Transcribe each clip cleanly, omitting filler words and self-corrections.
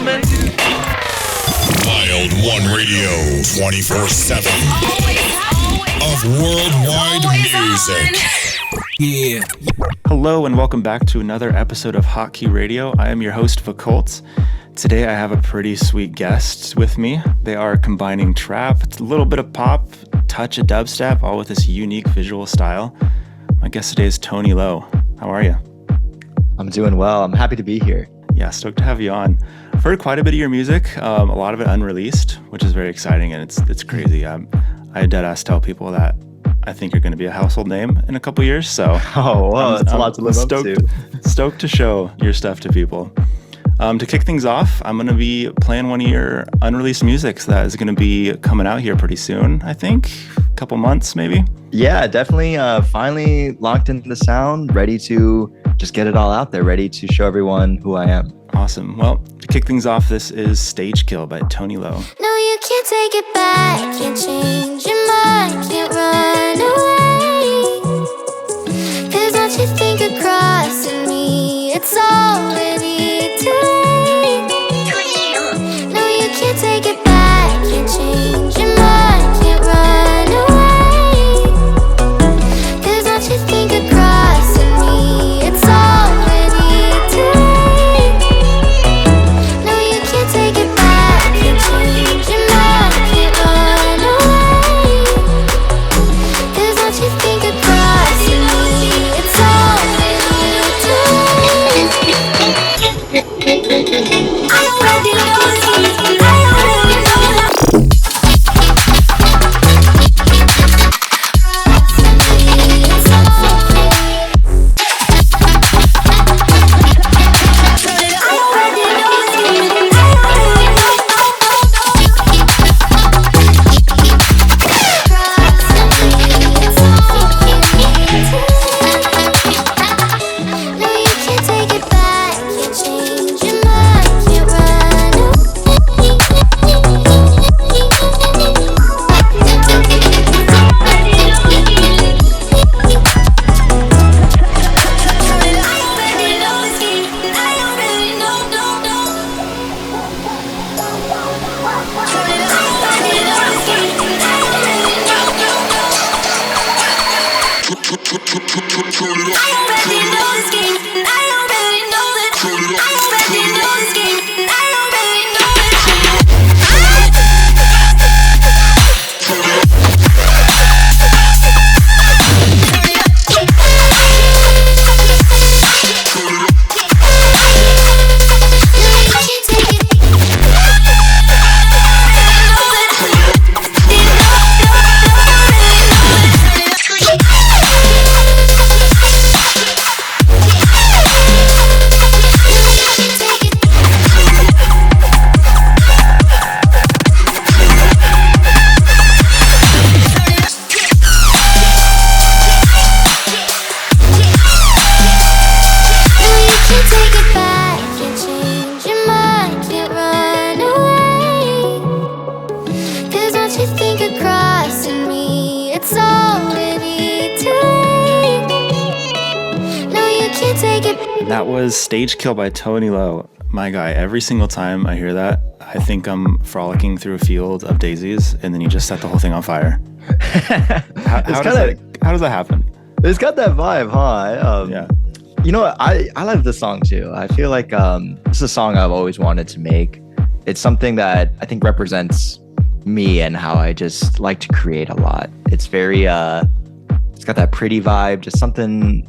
gentlemen. Wild1 Radio 24/7 of worldwide music. Yeah. Hello and welcome back to another episode of Hotkey Radio. I am your host, Vakult. Today I have a pretty sweet guest with me. They are combining trap, a little bit of pop, touch of dubstep, all with this unique visual style. My guest today is TONYLO. How are you? I'm doing well. I'm happy to be here. Yeah, stoked to have you on. I've heard quite a bit of your music, a lot of it unreleased, which is very exciting, and it's crazy. I deadass tell people that I think you're going to be a household name in a couple years, so That's a lot to live up to. Stoked to show your stuff to people. To kick things off, I'm going to be playing one of your unreleased music that is going to be coming out here pretty soon, I think. A couple months, maybe. Yeah, definitely. Finally locked into the sound, ready to just get it all out there, ready to show everyone who I am. Awesome. Well, to kick things off, this is Stage Kill by TONYLO. No, you can't take it back, can't change your mind, can't run away. 'Cause don't you think of crossing me, it's already too late. No, you can't take it back, can't change your mind, can't run away. 'Cause don't you think of crossing me, it's already too late. No, you can't take it back, can't change your mind, can't run away. 'Cause don't you think of crossing me, it's already too late. I already know this, I already know that. It's okay. I already know this, I already know. It's okay. No, you can't take it back, can't change your mind, can't run away. That was Stage Kill by TONYLO. My guy, every single time I hear that, I think I'm frolicking through a field of daisies, and then you just set the whole thing on fire. How does that happen? It's got that vibe, huh? Yeah. You know what? I love this song too. I feel like this is a song I've always wanted to make. It's something that I think represents me and how I just like to create a lot. It's very it's got that pretty vibe, just something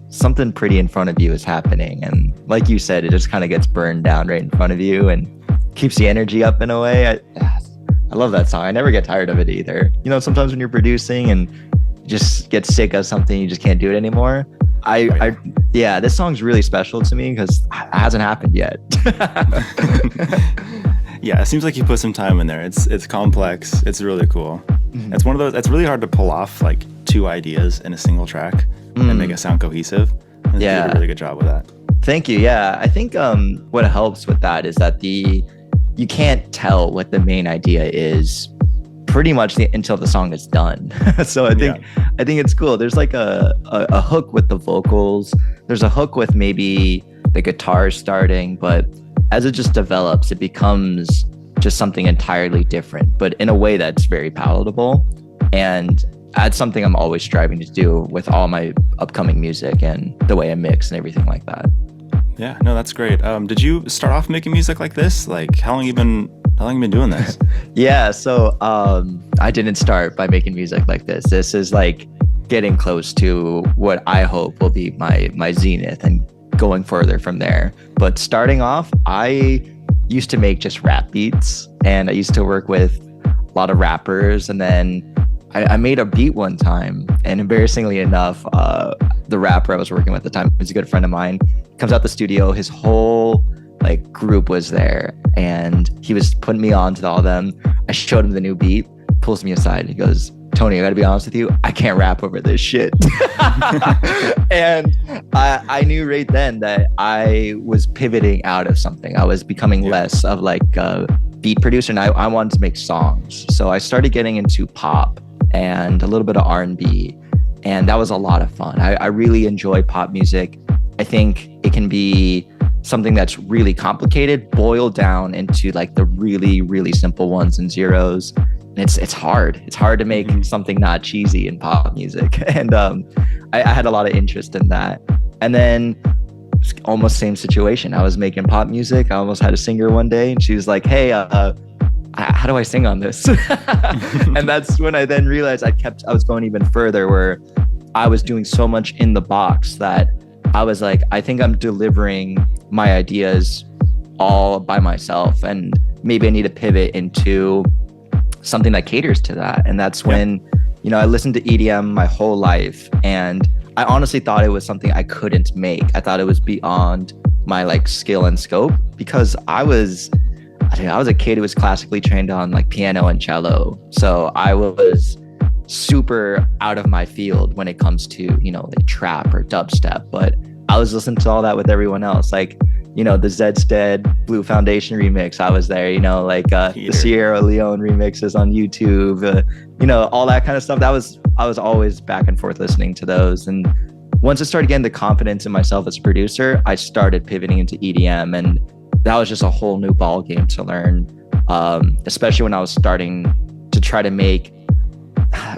pretty in front of you is happening, and like you said, it just kind of gets burned down right in front of you and keeps the energy up in a way. I love that song. I never get tired of it either. You know, sometimes when you're producing and you just get sick of something, you just can't do it anymore. Yeah, this song's really special to me because it hasn't happened yet. Yeah, it seems like you put some time in there. It's complex. It's really cool. Mm-hmm. It's one of those. It's really hard to pull off like two ideas in a single track and make it sound cohesive. And you did a really good job with that. Thank you. Yeah, I think what helps with that is that you can't tell what the main idea is pretty much until the song is done. So I think it's cool. There's like a hook with the vocals. There's a hook with maybe the guitar starting, but as it just develops, it becomes just something entirely different, but in a way that's very palatable. And that's something I'm always striving to do with all my upcoming music and the way I mix and everything like that. Yeah, no, that's great. Did you start off making music like this? Like, how long you been doing this? Yeah, so I didn't start by making music like this. This is like getting close to what I hope will be my zenith and going further from there. But starting off, I used to make just rap beats, and I used to work with a lot of rappers, and then I made a beat one time, and embarrassingly enough, the rapper I was working with at the time was a good friend of mine. Comes out the studio, his whole like group was there, and he was putting me on to all of them. I showed him the new beat, pulls me aside, he goes, "Tony, I gotta be honest with you, I can't rap over this shit." And I knew right then that I was pivoting out of something. I was becoming less of like a beat producer, and I wanted to make songs. So I started getting into pop and a little bit of R&B, and that was a lot of fun. I really enjoy pop music. I think it can be something that's really complicated, boiled down into like the really, really simple ones and zeros. And it's hard. It's hard to make something not cheesy in pop music. And I had a lot of interest in that. And then almost same situation. I was making pop music. I almost had a singer one day, and she was like, "Hey, how do I sing on this?" And that's when I then realized I was going even further, where I was doing so much in the box that I was like, I think I'm delivering my ideas all by myself, and maybe I need to pivot into something that caters to that. And that's when, I listened to EDM my whole life, and I honestly thought it was something I couldn't make. I thought it was beyond my like skill and scope, because I was a kid who was classically trained on like piano and cello. So I was super out of my field when it comes to, like trap or dubstep, but I was listening to all that with everyone else. Like, the Zedstead Blue Foundation remix, I was there, the Sierra Leone remixes on YouTube, all that kind of stuff. I was always back and forth listening to those. And once I started getting the confidence in myself as a producer, I started pivoting into EDM, and that was just a whole new ball game to learn, especially when I was starting to try to make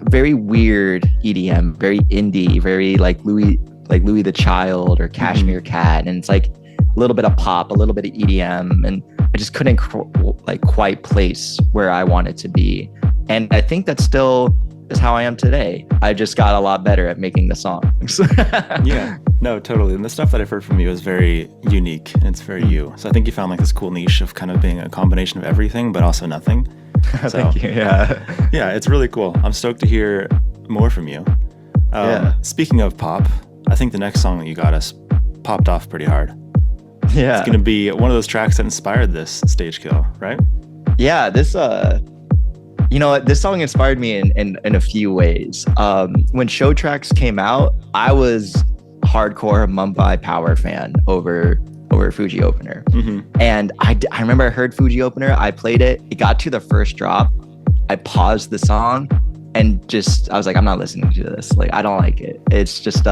very weird EDM, very indie, very like Louis the Child or Cashmere Cat, and it's like a little bit of pop, a little bit of EDM, and I just couldn't quite place where I wanted to be. And I think that still is how I am today. I just got a lot better at making the songs. Yeah, no, totally. And the stuff that I've heard from you is very unique, and it's very you. So I think you found like this cool niche of kind of being a combination of everything, but also nothing. So, Thank you. Yeah, it's really cool. I'm stoked to hear more from you. Speaking of pop, I think the next song that you got us popped off pretty hard. Yeah. It's going to be one of those tracks that inspired this stage kill, right? Yeah, this song inspired me in a few ways. When Show Tracks came out, I was hardcore Mumbai Power fan over Fuji Opener. And I remember I heard Fuji Opener, I played it, it got to the first drop, I paused the song, and I was like, I'm not listening to this. Like, I don't like it. It's just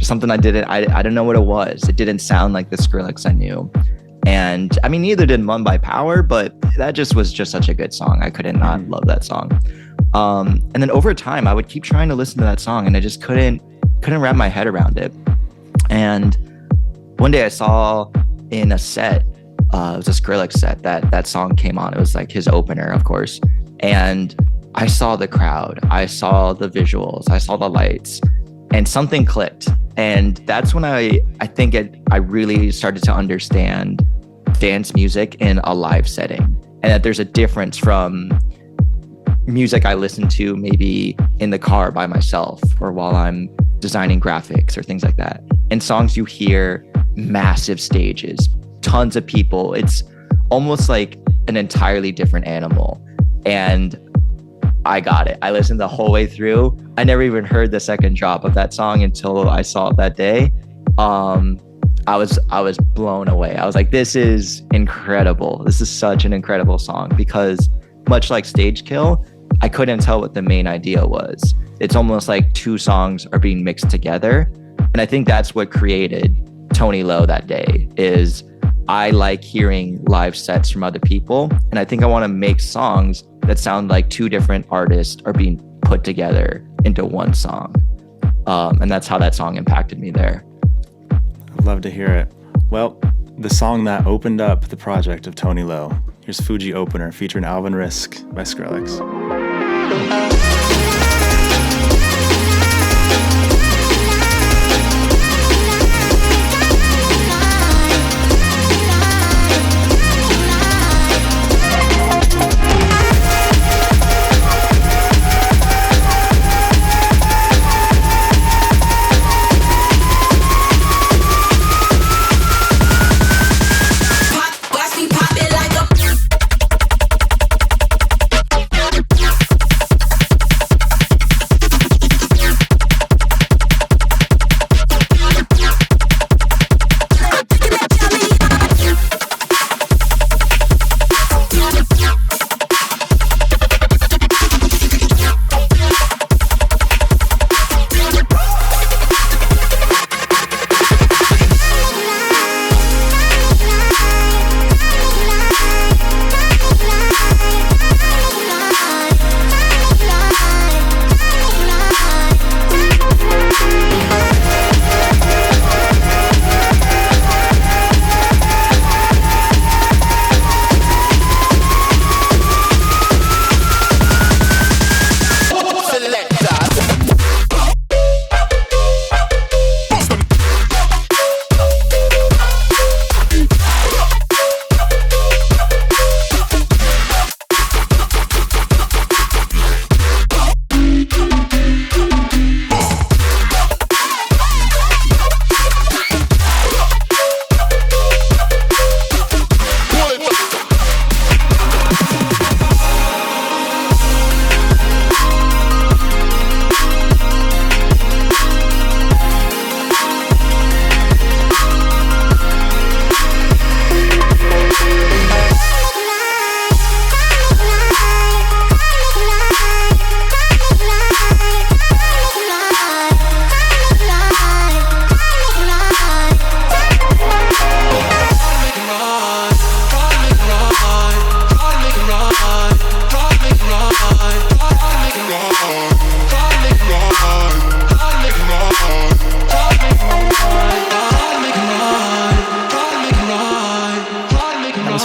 something I didn't know what it was. It didn't sound like the Skrillex I knew. And I mean, neither did Mumbai Power, but that was just such a good song. I couldn't not love that song. And then over time, I would keep trying to listen to that song, and I just couldn't wrap my head around it. And one day I saw in a set, it was a Skrillex set, that song came on. It was like his opener, of course. And I saw the crowd, I saw the visuals, I saw the lights, and something clicked. And that's when I think I really started to understand dance music in a live setting, and that there's a difference from music I listen to maybe in the car by myself or while I'm designing graphics or things like that, and songs you hear massive stages, tons of people. It's almost like an entirely different animal. And I got it. I listened the whole way through. I never even heard the second drop of that song until I saw it that day. I was blown away. I was like, this is incredible. This is such an incredible song, because much like Stage Kill, I couldn't tell what the main idea was. It's almost like two songs are being mixed together. And I think that's what created TONYLO that day, is I like hearing live sets from other people. And I think I want to make songs that sound like two different artists are being put together into one song. And that's how that song impacted me there. I'd love to hear it. Well, the song that opened up the project of TONYLO. Here's Fuji Opener featuring Alvin Risk by Skrillex.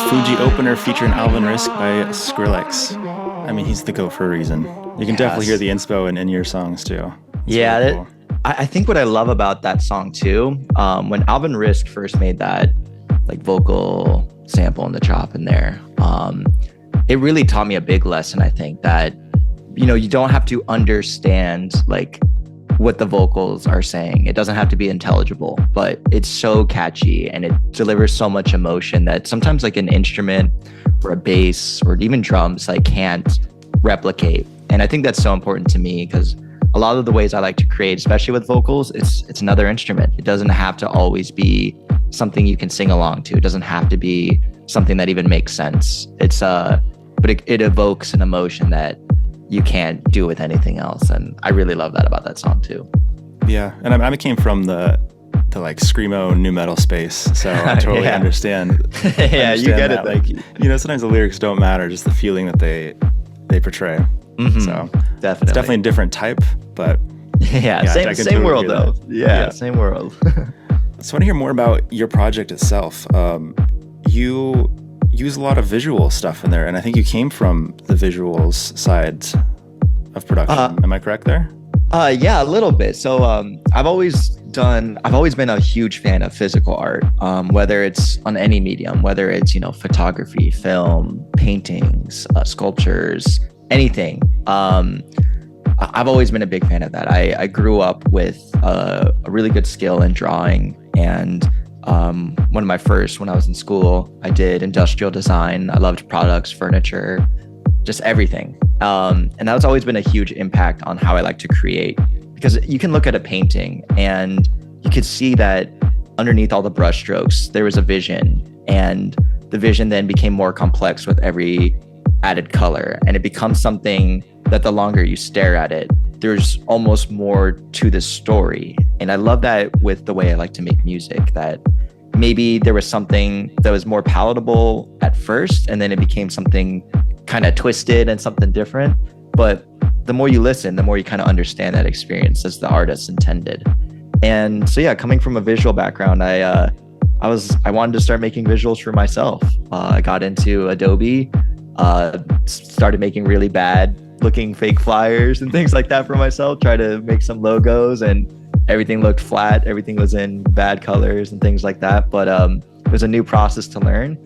Fuji Opener featuring Alvin Risk by Skrillex. I mean, he's the GOAT for a reason. You can definitely hear the inspo in your songs too. It's really cool. I think what I love about that song too, when Alvin Risk first made that like vocal sample in the chop in there, it really taught me a big lesson. I think that, you know, you don't have to understand like what the vocals are saying. It doesn't have to be intelligible, but it's so catchy and it delivers so much emotion that sometimes like an instrument or a bass or even drums like can't replicate. And I think that's so important to me because a lot of the ways I like to create, especially with vocals, it's another instrument. It doesn't have to always be something you can sing along to. It doesn't have to be something that even makes sense. But it evokes an emotion that you can't do with anything else. And I really love that about that song too. Yeah, and I came from the like screamo nu metal space, so I totally understand. Yeah, you get it. Like, you know, sometimes the lyrics don't matter, just the feeling that they portray. Mm-hmm. So definitely, it's definitely a different type, but yeah, same totally world though. Yeah, same world. So I want to hear more about your project itself. You use a lot of visual stuff in there, and I think you came from the visuals side of production. Am I correct there? Yeah, a little bit. So I've always been a huge fan of physical art, whether it's on any medium, whether it's, you know, photography, film, paintings, sculptures, anything. I've always been a big fan of that. I grew up with a really good skill in drawing, and one of my first, when I was in school, I did industrial design. I loved products, furniture, just everything. And that's always been a huge impact on how I like to create, because you can look at a painting and you could see that underneath all the brushstrokes, there was a vision, and the vision then became more complex with every added color. And it becomes something that the longer you stare at it, there's almost more to the story. And I love that with the way I like to make music, that maybe there was something that was more palatable at first, and then it became something kind of twisted and something different. But the more you listen, the more you kind of understand that experience as the artist intended. And so, yeah, coming from a visual background, I wanted to start making visuals for myself. I got into Adobe, started making really bad looking fake flyers and things like that for myself, try to make some logos, and everything looked flat. Everything was in bad colors and things like that. But it was a new process to learn.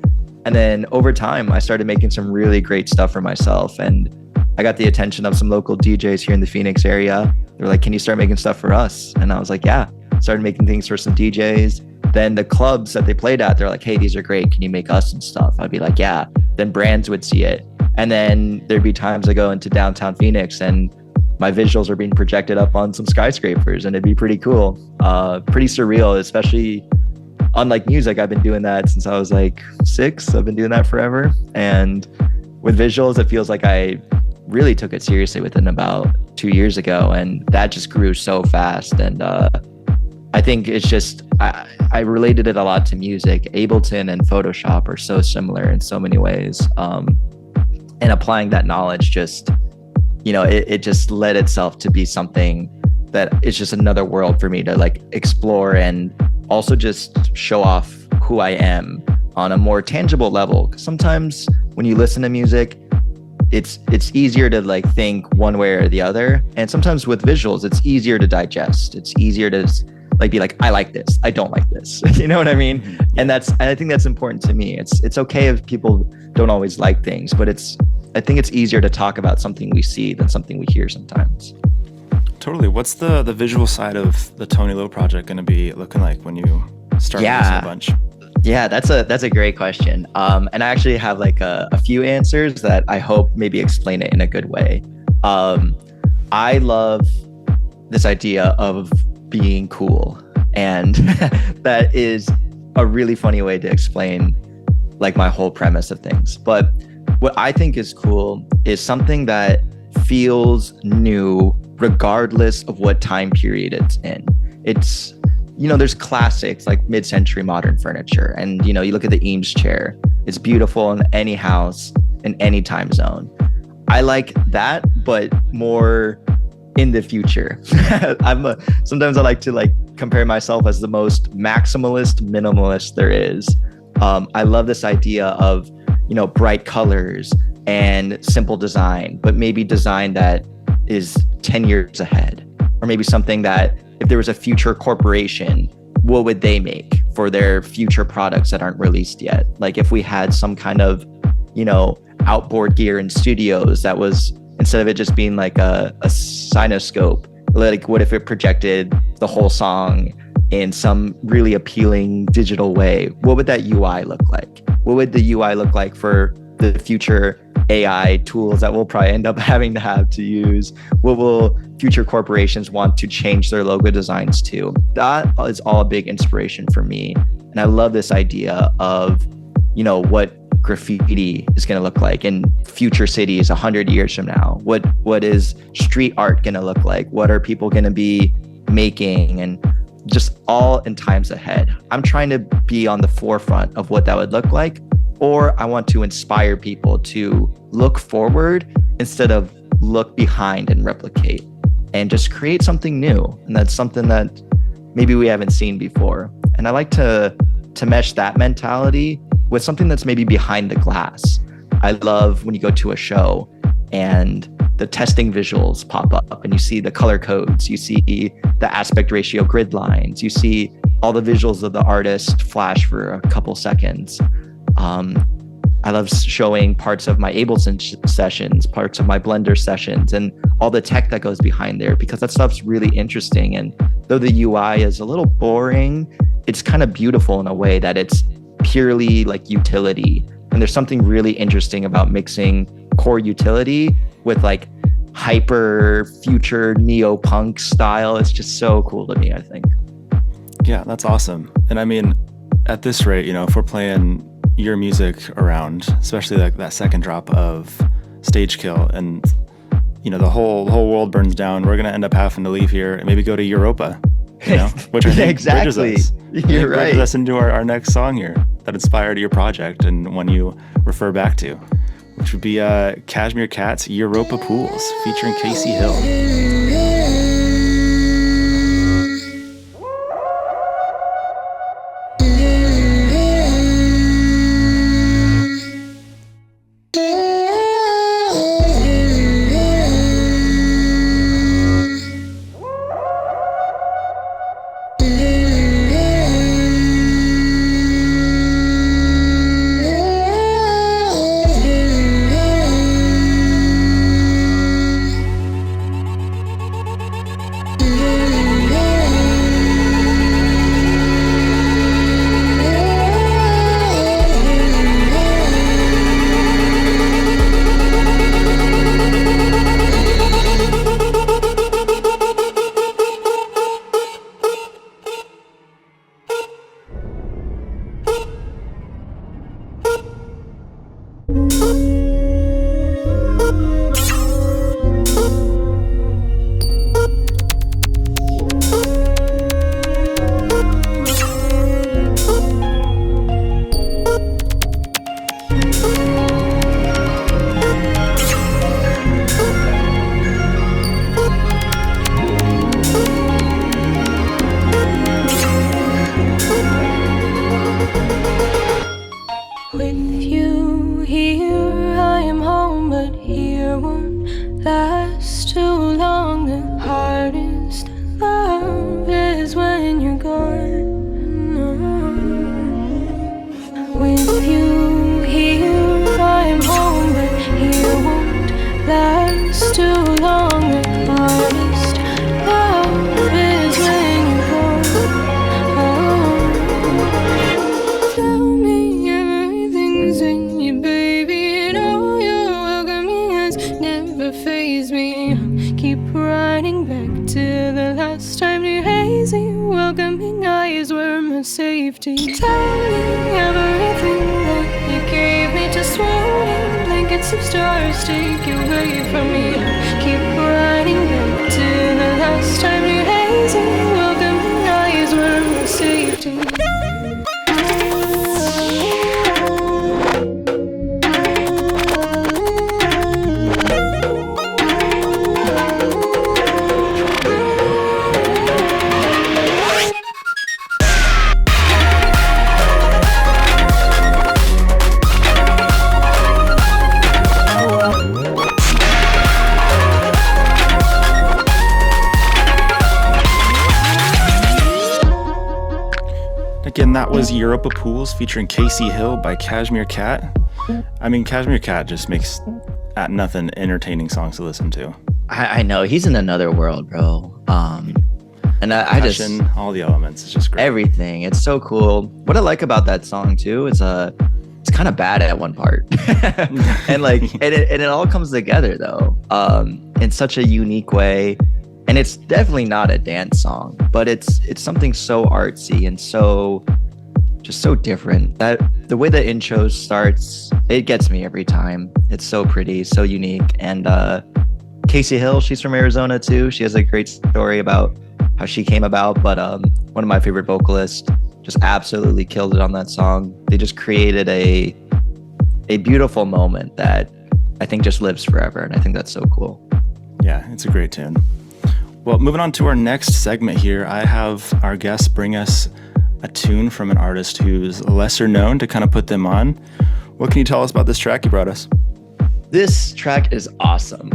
And then over time, I started making some really great stuff for myself. And I got the attention of some local DJs here in the Phoenix area. They were like, can you start making stuff for us? And I was like, yeah. Started making things for some DJs. Then the clubs that they played at, they're like, hey, these are great. Can you make us some stuff? I'd be like, yeah. Then brands would see it. And then there'd be times I go into downtown Phoenix and my visuals are being projected up on some skyscrapers, and it'd be pretty cool. Pretty surreal, especially unlike music. I've been doing that since I was like 6. I've been doing that forever. And with visuals, it feels like I really took it seriously within about 2 years ago, and that just grew so fast. And I think it's just I related it a lot to music. Ableton and Photoshop are so similar in so many ways, and applying that knowledge just, it just led itself to be something that is just another world for me to like explore, and also just show off who I am on a more tangible level. 'Cause sometimes when you listen to music, it's easier to like think one way or the other. And sometimes with visuals, it's easier to digest. It's easier to like be like, I like this, I don't like this. You know what I mean? And I think that's important to me. It's okay if people don't always like things, but I think it's easier to talk about something we see than something we hear sometimes. Totally. What's the visual side of the TONYLO project going to be looking like when you start releasing a bunch? Yeah, that's a great question. And I actually have like a few answers that I hope maybe explain it in a good way. I love this idea of being cool, and that is a really funny way to explain like my whole premise of things. But what I think is cool is something that feels new regardless of what time period it's in. It's, there's classics like mid-century modern furniture, and you look at the Eames chair. It's beautiful in any house in any time zone. I like that, but more in the future. Sometimes I like to like compare myself as the most maximalist minimalist there is. I love this idea of bright colors and simple design, but maybe design that is 10 years ahead, or maybe something that if there was a future corporation, what would they make for their future products that aren't released yet? Like if we had some kind of, outboard gear in studios that was, instead of it just being like a cinescope, like what if it projected the whole song in some really appealing digital way? What would that UI look like? What would the UI look like for the future AI tools that we'll probably end up having to use? What will future corporations want to change their logo designs to? That is all a big inspiration for me. And I love this idea of, what graffiti is going to look like in future cities 100 years from now. What is street art going to look like? What are people going to be making? And just all in times ahead. I'm trying to be on the forefront of what that would look like, or I want to inspire people to look forward instead of look behind and replicate, and just create something new. And that's something that maybe we haven't seen before. And I like to mesh that mentality with something that's maybe behind the glass. I love when you go to a show and the testing visuals pop up and you see the color codes, you see the aspect ratio grid lines, you see all the visuals of the artist flash for a couple seconds. I love showing parts of my Ableton sessions, parts of my Blender sessions, and all the tech that goes behind there, because that stuff's really interesting. And though the UI is a little boring, it's kind of beautiful in a way that it's purely like utility. And there's something really interesting about mixing core utility with like hyper future neo-punk style. It's just so cool to me, I think. Yeah, that's awesome. And I mean, at this rate, if we're playing your music around, especially like that second drop of Stage Kill, and the whole world burns down, we're gonna end up having to leave here and maybe go to Europa. which I think exactly. bridges us. You're right. Bridges us into our next song here that inspired your project and one you refer back to, which would be Cashmere Cat's Europa Pools featuring Casey Hill. Again, that was Europa Pools featuring Casey Hill by Cashmere Cat. I mean, Cashmere Cat just makes at nothing entertaining songs to listen to. I know, he's in another world, bro. And I just all the elements, it's just great. Everything, it's so cool. What I like about that song too is it's kind of bad at one part, and like it all comes together though, in such a unique way. And it's definitely not a dance song, but it's something so artsy and so different that the way the intro starts, it gets me every time. It's so pretty, so unique. And Casey Hill, she's from Arizona too. She has a great story about how she came about, but one of my favorite vocalists just absolutely killed it on that song. They just created a beautiful moment that I think just lives forever, and I think that's so cool. Yeah, it's a great tune. Well, moving on to our next segment here, I have our guests bring us a tune from an artist who's lesser known to kind of put them on. What can you tell us about this track you brought us? This track is awesome.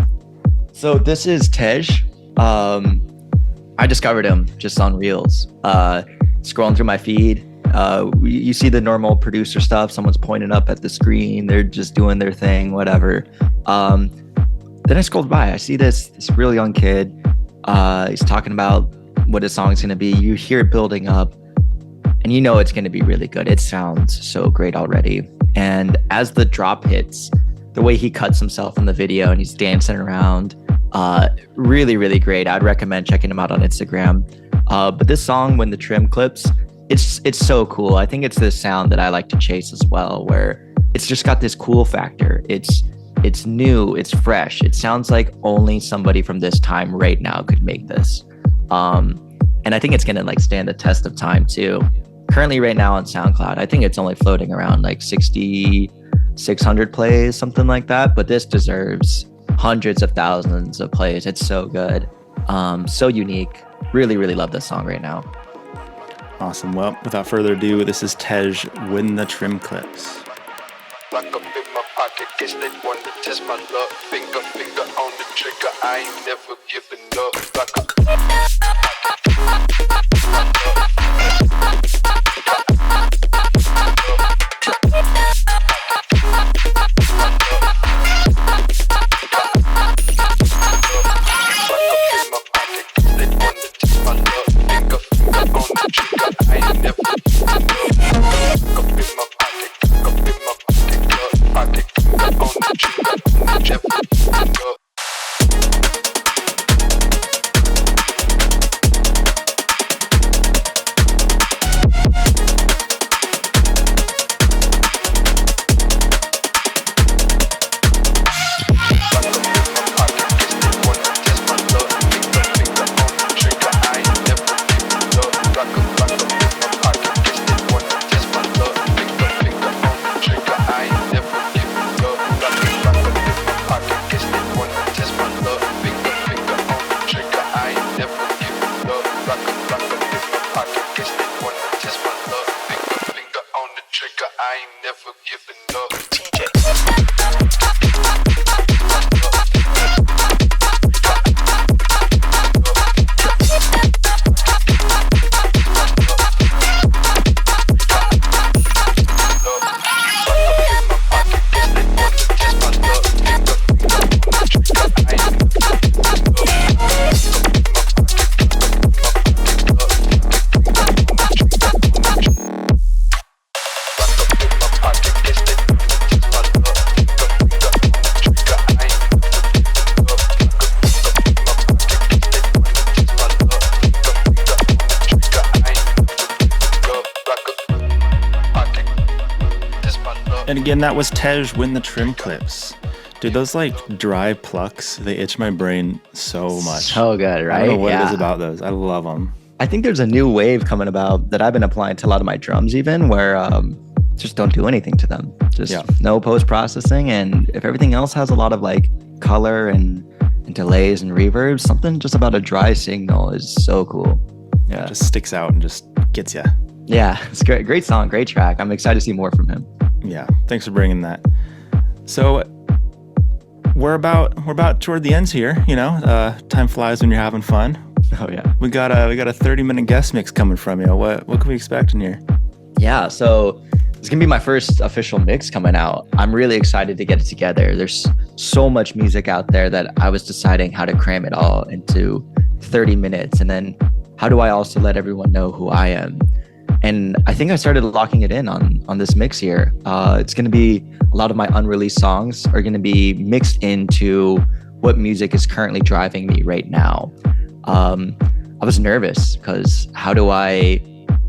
So this is Tej. I discovered him just on Reels. Scrolling through my feed, you see the normal producer stuff. Someone's pointing up at the screen. They're just doing their thing, whatever. Then I scrolled by. I see this real young kid. He's talking about what his song's going to be. You hear it building up, and you know it's going to be really good. It sounds so great already. And as the drop hits, the way he cuts himself in the video and he's dancing around, really, really great. I'd recommend checking him out on Instagram. But this song, when the trim clips, it's so cool. I think it's this sound that I like to chase as well, where it's just got this cool factor. It's new, it's fresh. It sounds like only somebody from this time right now could make this. And I think it's gonna like stand the test of time too. Currently right now on SoundCloud, I think it's only floating around like 600 plays, something like that. But this deserves hundreds of thousands of plays. It's so good. So unique. Really, really love this song right now. Awesome. Well, without further ado, this is Tej, Win the Trim Clips. Lock up in my pocket, guess they want to test my luck. Finger on the trigger, I ain't never giving up. Lock up. And again, that was Tej, Win the Trim Clips. Dude, those like dry plucks, they itch my brain so much. So good, right? I don't know what it is about those. I love them. I think there's a new wave coming about that I've been applying to a lot of my drums even, where just don't do anything to them. Just no post-processing. And if everything else has a lot of like color and delays and reverbs, something just about a dry signal is so cool. Yeah, it just sticks out and just gets you. Yeah, it's great. Great song, great track. I'm excited to see more from him. Yeah, thanks for bringing that. So we're about toward the ends here. You know, time flies when you're having fun. Oh yeah. We got a 30-minute guest mix coming from you. What can we expect in here? Yeah, so it's gonna be my first official mix coming out. I'm really excited to get it together. There's so much music out there that I was deciding how to cram it all into 30 minutes, and then how do I also let everyone know who I am? And I think I started locking it in on this mix here. It's going to be a lot of my unreleased songs are going to be mixed into what music is currently driving me right now. I was nervous because how do I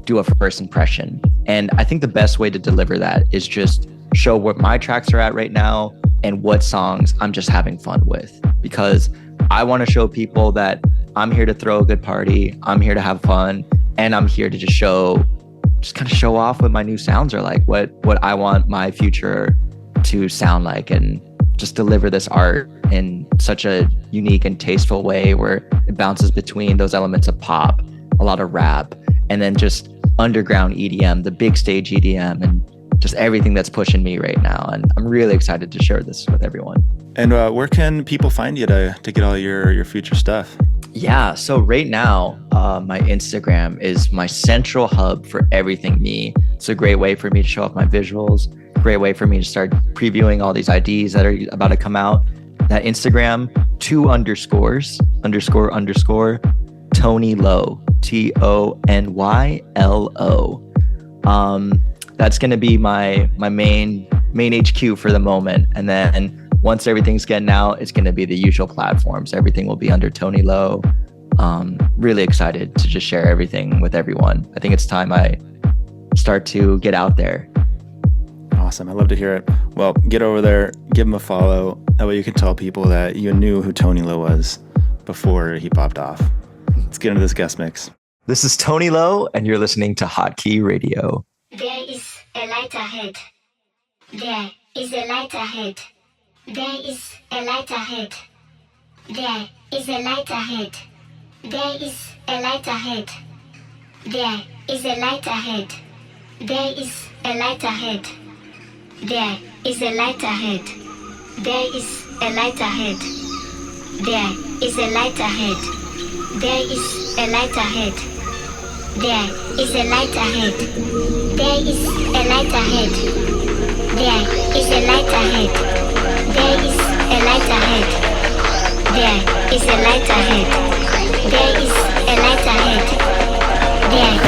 do a first impression? And I think the best way to deliver that is just show what my tracks are at right now and what songs I'm just having fun with. Because I want to show people that I'm here to throw a good party, I'm here to have fun, and I'm here to just kind of show off what my new sounds are like, what I want my future to sound like, and just deliver this art in such a unique and tasteful way where it bounces between those elements of pop, a lot of rap, and then just underground EDM, the big stage EDM, and just everything that's pushing me right now. And I'm really excited to share this with everyone. And where can people find you to get all your future stuff? Yeah, so right now, my Instagram is my central hub for everything me. It's a great way for me to show off my visuals, great way for me to start previewing all these IDs that are about to come out. That Instagram, 2 underscores, __, TONYLO, TONYLO. That's going to be my main HQ for the moment. And then once everything's getting out, it's going to be the usual platforms. Everything will be under TONYLO. Really excited to just share everything with everyone. I think it's time I start to get out there. Awesome. I love to hear it. Well, get over there, give him a follow. That way you can tell people that you knew who TONYLO was before he popped off. Let's get into this guest mix. This is TONYLO, and you're listening to Hotkey Radio. There is a light ahead. There is a light ahead. There is a light ahead. There is a light ahead. There is a light ahead. There is a light ahead. There is a light ahead. There is a light ahead. There is a light ahead. There is a light ahead. There is a light ahead. There is a light ahead. There is a light ahead. There is a light ahead. There is a light ahead. There is a light ahead. There is a light ahead. There.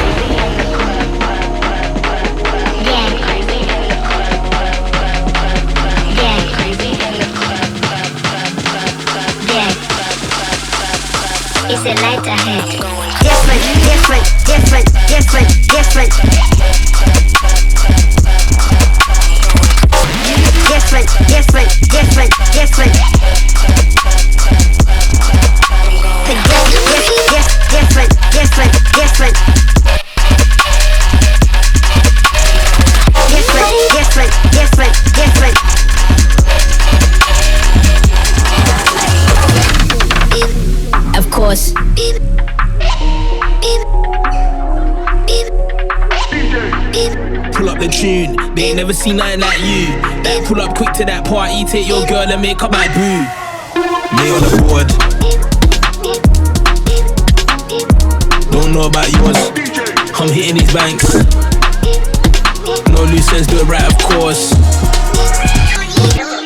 Is a light ahead. Different, different, different, different, different. Different, different, different, different. Different, different, different. Different, different, different, different. Of course. Pull up the tune, they ain't never seen nothing like you. Like pull up quick to that party, take your girl and make up my boo. They on the board. Don't know about yours, I'm hitting these banks. No loose ends, do it right of course.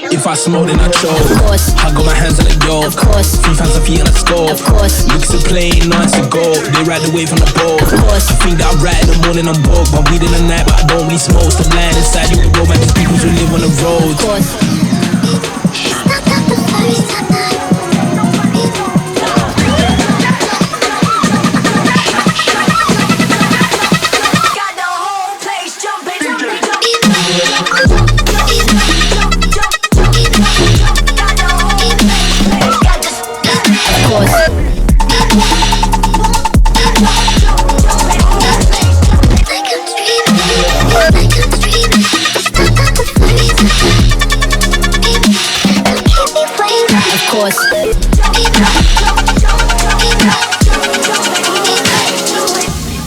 If I smoke then I choke. Of course. I got my hands on the yoke. Of course. 3 fans of feet on the scope. Of course. Looks a plane, nice to go. They ride the wave from the boat. Of course. I think that I'm right in the morning, I'm broke. But weed in the night, but I don't really smoke. Stop lying inside you with romantic people who live on the road. Of course.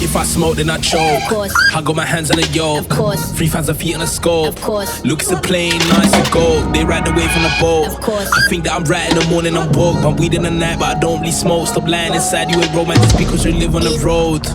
If I smoke then I choke. Of course. I got my hands on the yoke. Of course. 3 fans of feet on the scope. Of course. Looks a plane, nice to go. They ride the wave from the boat. Of course. I think that I'm right in the morning, I'm broke. But weed in the night, but I don't really smoke. Stop lying inside you with romantic because you live on the road.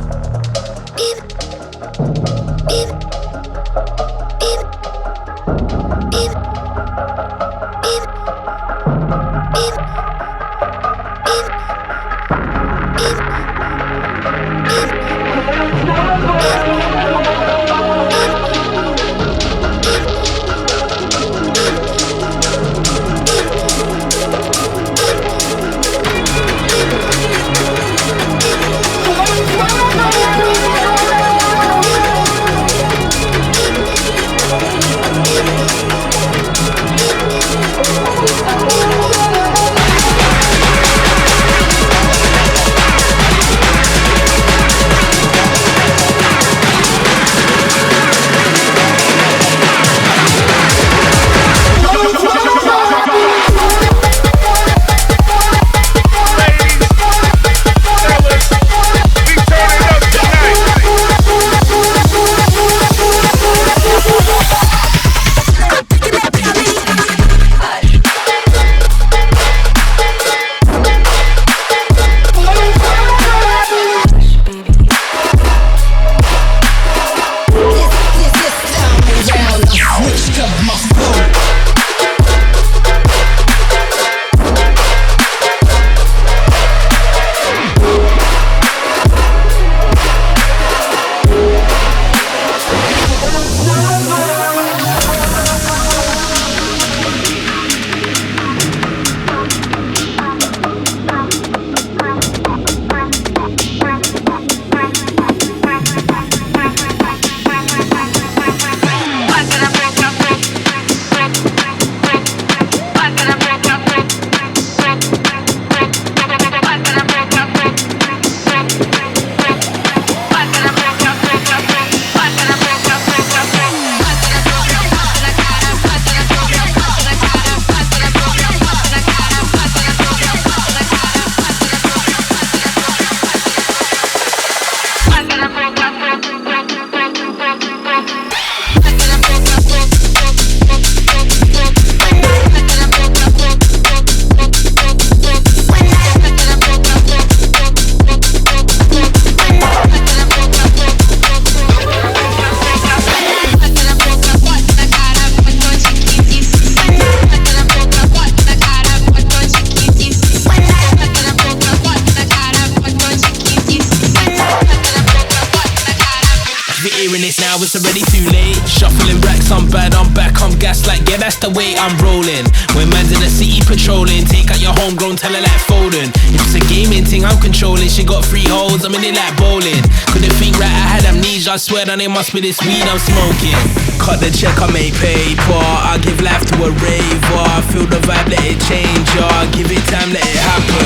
that's the way I'm rolling. When man's in the city patrolling, take out your homegrown, tell her like Foden. If it's a gaming thing, I'm controlling. She got 3 holes, I'm in it like bowling. Couldn't think right, I had amnesia. I swear that it must be this weed I'm smoking. Cut the check, I make paper. I give life to a raver. Feel the vibe, let it change, yeah. Give it time, let it happen.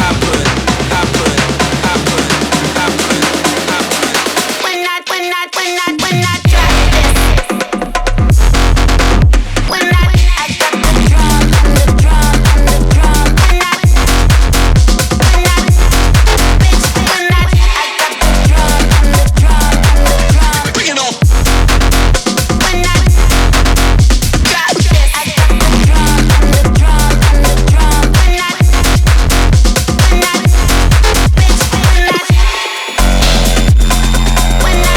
Happen, happen, happen, happen, happen. When I drop this. When I got the drum, on the drum, on the drum. When I bitch, when I got the drum, on the drum, on the drum. Bring it on. When I drop this, I got the drum, on the drum, on the drum. When I bitch, when I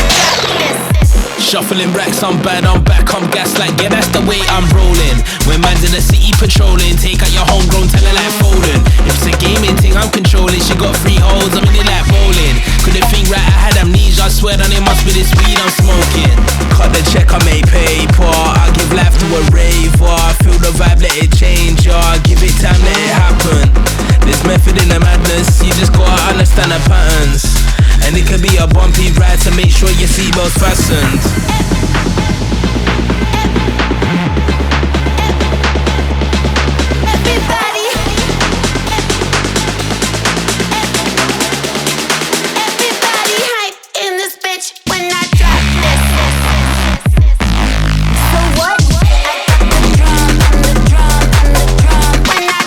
drop this. Shuffling racks, I'm bad, I'm back, I'm gas like, yeah, that's the way I'm rolling. When man's in the city patrolling, take out your homegrown, tell her like Foden. If it's a gaming thing, I'm controlling. She got 3 holes, I'm in it like bowling. Couldn't think right, I had amnesia. I swear that it must be this weed I'm smoking. Cut the check, I make paper. I give life to a raver. Feel the vibe, let it change, yeah. Give it time, let it happen. There's method in the madness, you just gotta understand the patterns. And it could be a bumpy ride, to make sure your seatbelt's fastened. Everybody hype in this bitch when I drop this. So what? I got the drum, on the drum, on the drum. When I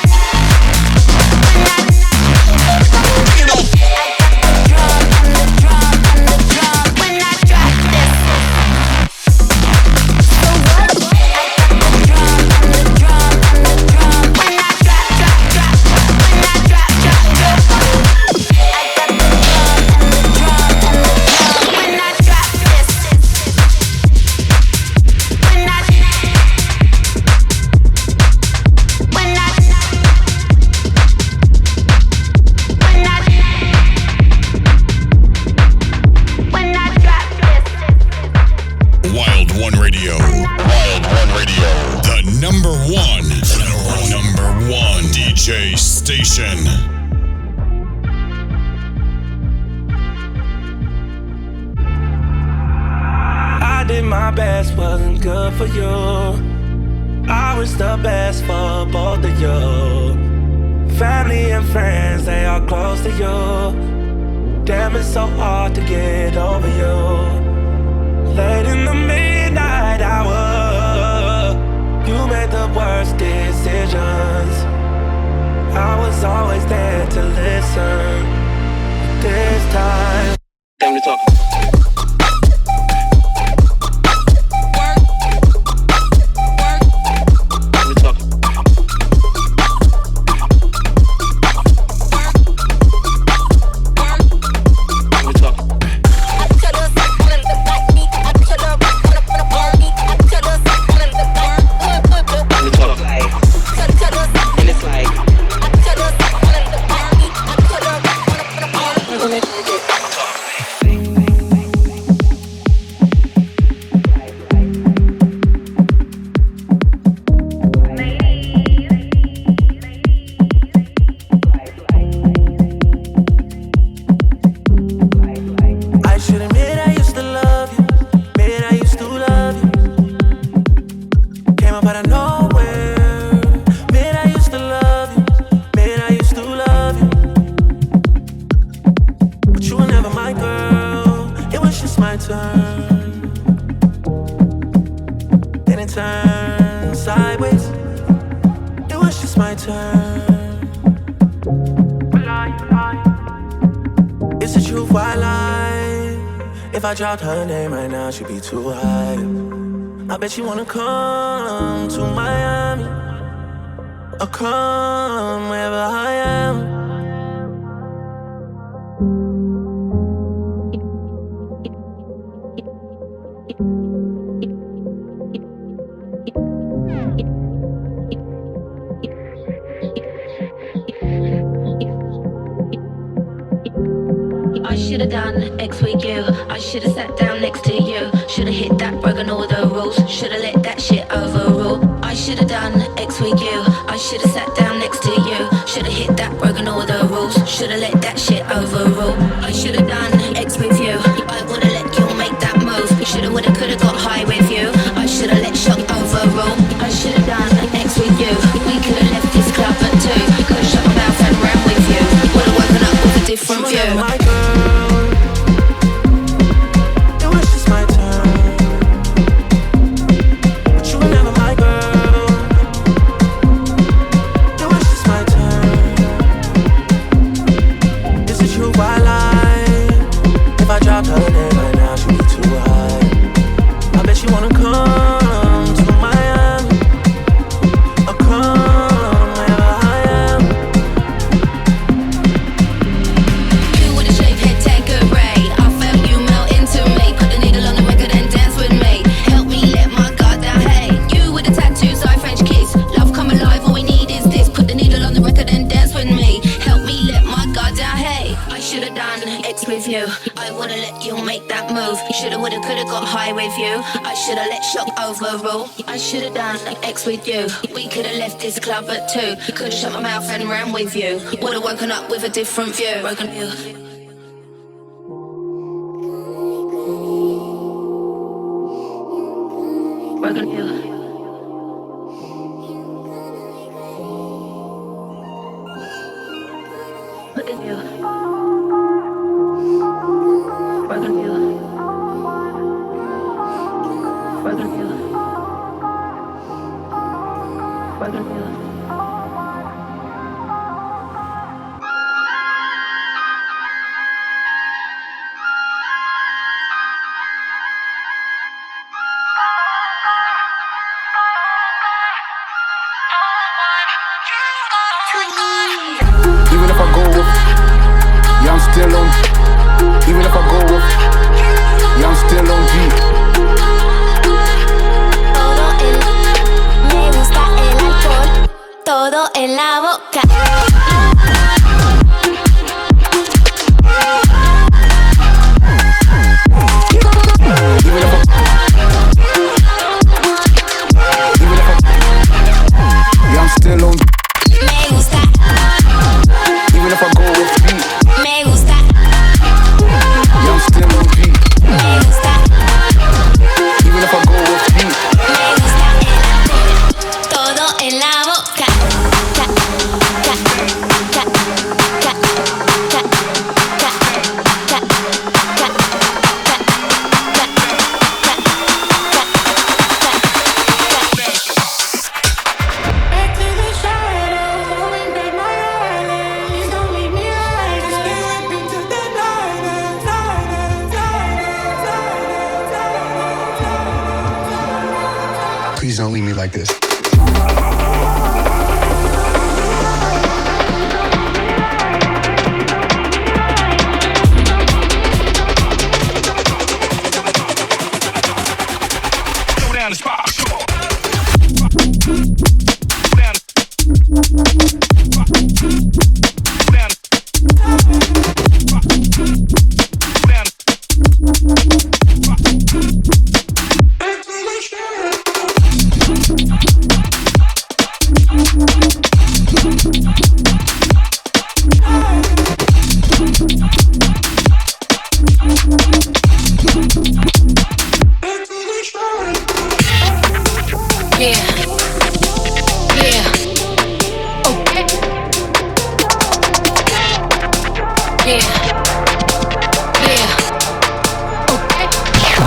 Bring it on. I got the drum, on the drum, on the drum. When I drop this. So what? I got the drum, on the drum, on the drum. When I drop. When I drop. I got the drum, on the drum, on the drum. When I drop this. When I drop this. Wild1 Radio. Wild1 Radio. The number one DJ station. I did my best, wasn't good for you. I was the best for both of you. Family and friends, they are close to you. Damn, it's so hard to get over you. Late in the midnight hour, you made the worst decisions. I was always there to listen. This time, time to talk. If I dropped her name right now, she'd be too high. I bet you wanna come to Miami or come wherever I am. I should've done X with you. I should've sat down next to you. Should've hit that, broken all the rules. Should've let that shit overrule. I I should've done X with you. I should've sat down next to you. Should've hit that, broken all the rules. Should've let that shit overrule. I should've done X with you. I would've let you make that move. Should've, would've, could've got high with you. I should've let shock overrule. I should've done X with you. We could've left this club at 2. Could've shut my mouth and ran with you. Would've woken up with a different view. My girl, it was just my turn. But you were never my girl. It was just my turn. Is it true I lie? If I dropped her name right now, she'd be too high. I bet she wanna come to Miami or come wherever I am. You with a shaved head, Tanqueray. I felt you melt into me. Put the needle on the record and dance with me. Help me let my guard down. Hey, you with the tattoos, I French kiss. Love come alive, all we need is this. Put the needle on the record and dance with me. Help me let my guard down. Hey, I should've done X with you. I would've let you make that move. Should've, would've, could've got high with you. I should've let shock overrule. I should've done X with you. We could've left this club at 2. Could've shut my mouth and ran with you. Would've woken up with a different view. Broken view. Broken view. Broken view. Broken view. Broken view. Broken view. Even if I go with, yeah, I'm still on. Even if I go with, yeah, I'm still on beat. Me gusta el alcohol, todo en la boca. Yeah, I'm still on. Me gusta, Even if I go with beat, me gusta, yeah, I'm still on beat. me gusta, Even if I go with beat, me gusta el alcohol, todo en la boca. Ca, ca, ca, ca, ca, ca, ca, ca, Back to the shadow, rolling back my eyelids. Don't leave me like this. Into the night. please don't leave me like this.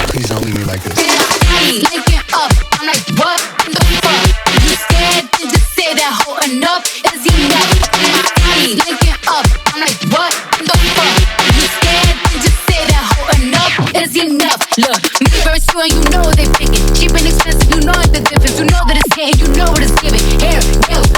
Please don't leave me like this. Linking up, I'm like, what the fuck? You scared to just say that whole enough is enough. Linking up, I'm like, what the fuck? You scared to just say that whole enough is enough. Look, me versus you and you know they picking. Cheap and expensive, you know the difference. You know that it's here, you know what it's giving. Hair, nails,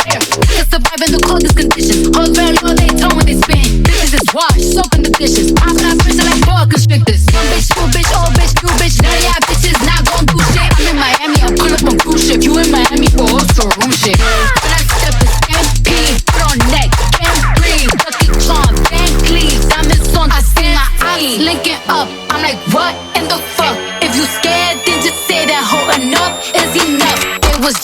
hair. I can survive in the coldest conditions. Hold very low, they tone when they spin. Bitches is washed, soap in the dishes. I'm not pressure like boa constrictors. Young bitch, cool bitch, old bitch, new bitch. None of y'all bitches not gon' do shit. I'm in Miami, I'm pull up on cruise ship. You in Miami for also room shit. When I step in stampede, put on neck, can't breathe. Lucky charm, Van Cleave, diamonds on, I see my eyes. Linking up, I'm like, what in the fuck? If you scared, then just say that whole enough is enough. It was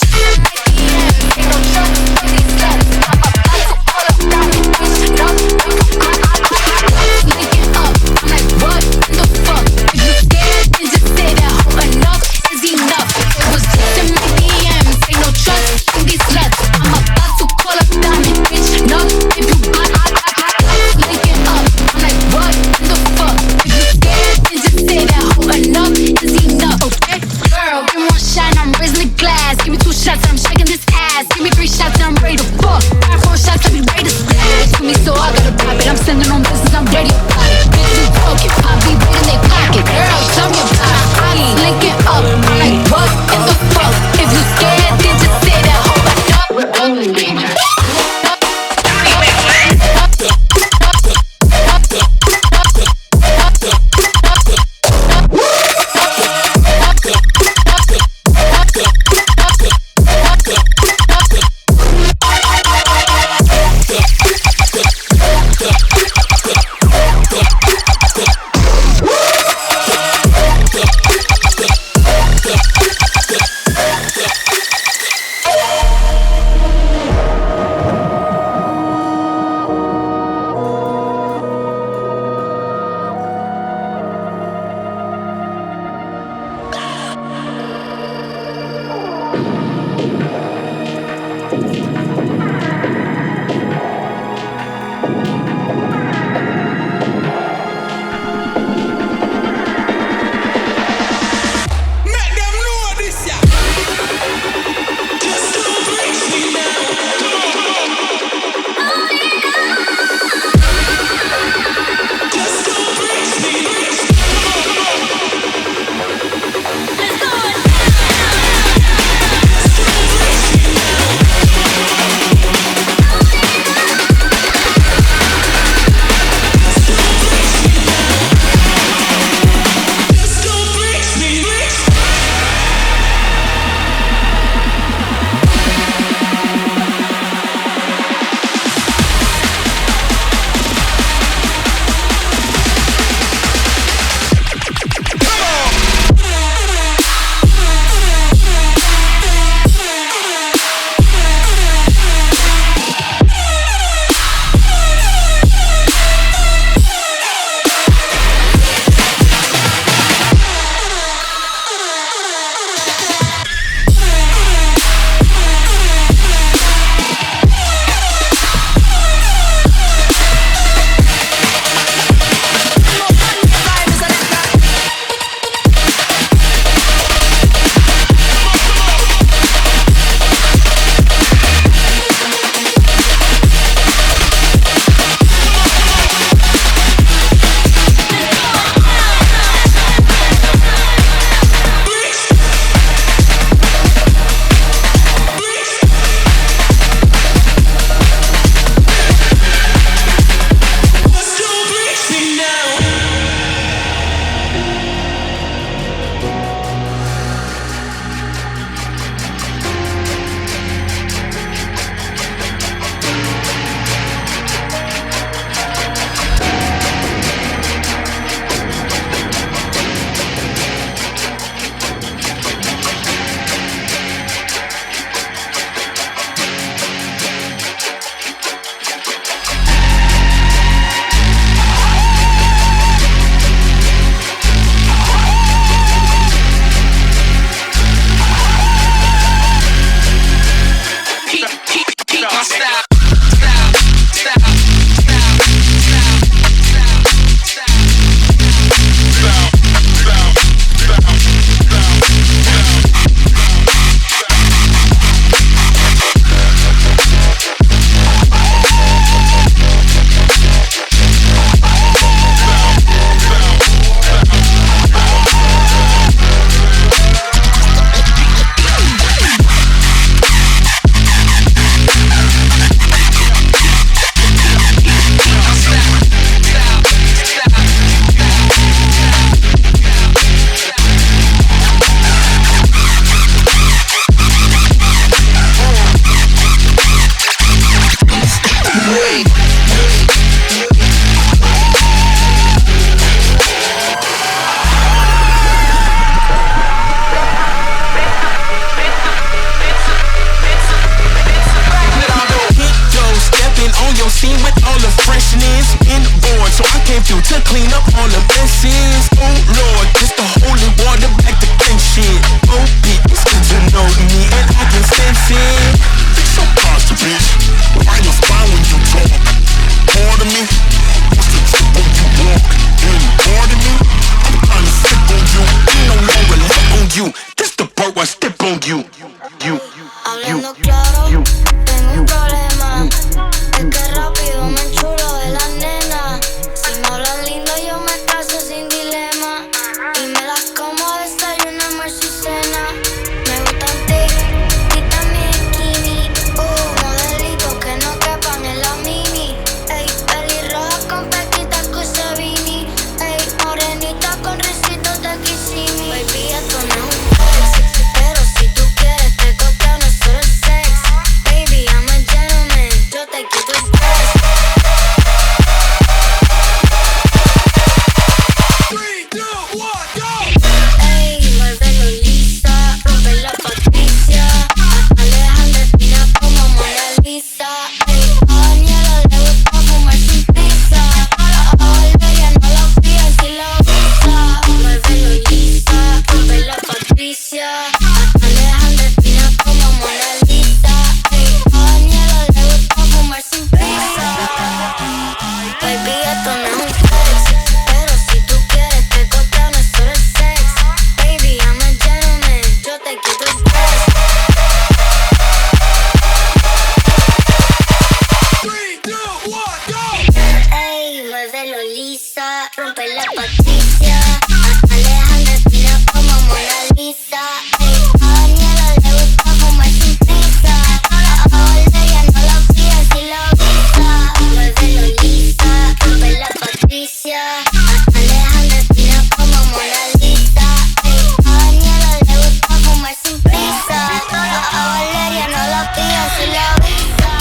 scene with all the freshness. Been bored, so I came through to clean up all the messes. Oh Lord, just the holy water back to clean shit. Oh, it's good to know me and I can sense it. It's so positive, bitch. Right in the spine when you talk. Pardon me. What's the trip when you walk? Pardon me. I'm kinda sick on you. Ain't no longer look on you. This the part where I step on you. Hablando claro, tengo un problema. Es que rápido me enchulo de la nena. Si me hablan lindo yo me caso sin dilema. Y me las como a desayuno, almuerzo y cena. Me gustan tic, y también skinny. Modelitos que no quepan en la mini. Ey, pelirroja con pequitas que se vini. Ey, morenita con risitos de Kissimmee. Baby, esto no es un flex, pero si tú quieres te costeo, no es solo el sex. Baby, I'm a gentleman, yo te quito el dress. 3, 2, 1, go! Ey, muévelo lisa, rompe la Patricia. Alejandra fina como Mona Lisa. Ey, a Daniela le gusta fumar sin prisa. A Valeria no la fía si la avisa. Muévelo lisa, rompe la Patricia. Alejandra fina como Mona Lisa. Ey, a Daniela le gusta fumar sin prisa. Baby, esto no es un flex, pero si tú quieres te costeo, no es solo el sex. Baby, I'm a gentleman, yo te quito el dress. 3, 2, 1, go! Ey, muévelo lisa, rompe la Patricia. Alejandra fina como Mona Lisa. Ey, a Daniela le gusta fumar sin prisa. A Valeria no la fía si la avisa. Muévelo lisa, rompe la Patricia. Alejandra fina como Mona Lisa. Ey, a Daniela le gusta fumar sin prisa. A Valeria no la fía si la avisa.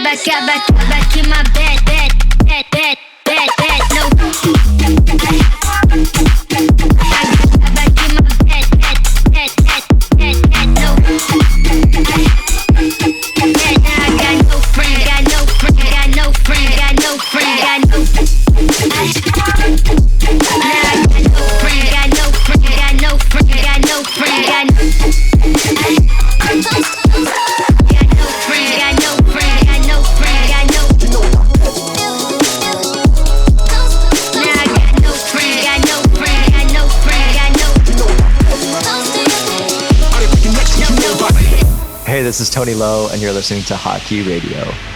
back in my bed, no. Back in my bed, no. I got no friend, got no friend, got no friend, got no friend, got no. I got no friend, got no friend, got no friend, got no friend, got no. Got no friend, got no friend, got no friend, got no. Now I got no friend, got no friend, got no friend, got no. Hey, this is TONYLO, and you're listening to Hotkey Radio.